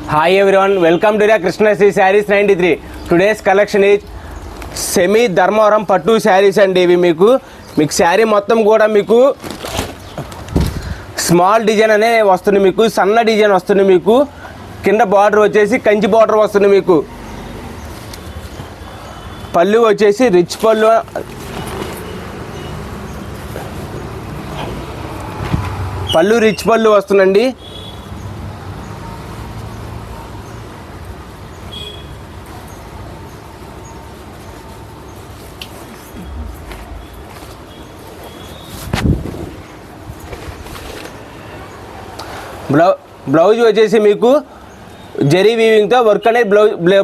Hi everyone, welcome to the Krishna Sri Sarees 93. Today's collection is semi Dharmavaram పట్టు శారీస్ అండి. ఇవి మీకు శారీ మొత్తం కూడా మీకు స్మాల్ డిజైన్ అనే వస్తుంది, మీకు సన్న డిజైన్ వస్తుంది, మీకు కింద బార్డర్ వచ్చేసి కంచి బార్డర్ వస్తుంది, మీకు పళ్ళు వచ్చేసి రిచ్ పళ్ళు వస్తుందండి. బ్లౌజ్ వచ్చేసి మీకు జరీ వీవింగ్తో వర్క్ అనేది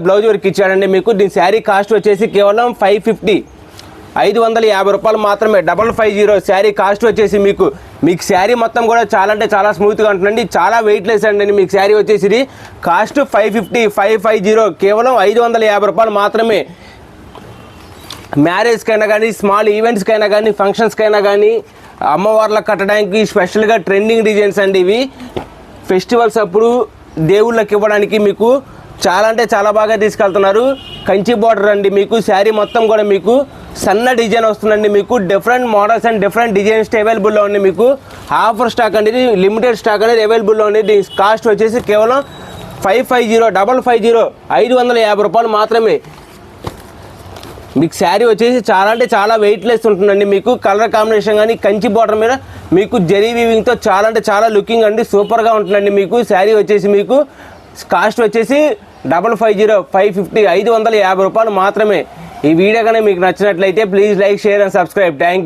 బ్లౌజ్ వర్క్ ఇచ్చాడండి. మీకు దీని శారీ కాస్ట్ వచ్చేసి కేవలం 550 రూపాయలు మాత్రమే. 550 శారీ కాస్ట్ వచ్చేసి మీకు శారీ మొత్తం కూడా చాలా అంటే చాలా స్మూత్గా ఉంటుందండి, చాలా వెయిట్లెస్ అండి. మీకు శారీ వచ్చేసి కాస్ట్ 550 కేవలం 550 రూపాయలు మాత్రమే. మ్యారేజ్కైనా కానీ, స్మాల్ ఈవెంట్స్కైనా కానీ, ఫంక్షన్స్కైనా కానీ, అమ్మవార్లకు కట్టడానికి స్పెషల్గా ట్రెండింగ్ డిజైన్స్ అండి. ఇవి ఫెస్టివల్స్ అప్పుడు దేవుళ్ళకి ఇవ్వడానికి మీకు చాలా అంటే చాలా బాగా తీసుకెళ్తున్నారు. కంచి బార్డర్ అండి. మీకు శారీ మొత్తం కూడా మీకు సన్న డిజైన్ వస్తుందండి. మీకు different models and different designs అవైలబుల్లో ఉంది. మీకు ఆఫర్ స్టాక్ అనేది, లిమిటెడ్ స్టాక్ అనేది అవైలబుల్లో ఉంది. దీని కాస్ట్ వచ్చేసి కేవలం 550 రూపాయలు మాత్రమే. మీకు శారీ వచ్చేసి చాలా అంటే చాలా వెయిట్లెస్ ఉంటుందండి. మీకు కలర్ కాంబినేషన్ కానీ కంచి బార్డర్ మీద మీకు జరీ వీవింగ్తో చాలా అంటే చాలా లుకింగ్ అండి, సూపర్గా ఉంటుందండి. మీకు శారీ వచ్చేసి మీకు కాస్ట్ వచ్చేసి 550 రూపాయలు మాత్రమే. ఈ వీడియో కానీ మీకు నచ్చినట్లయితే please like, share and subscribe. Thank you.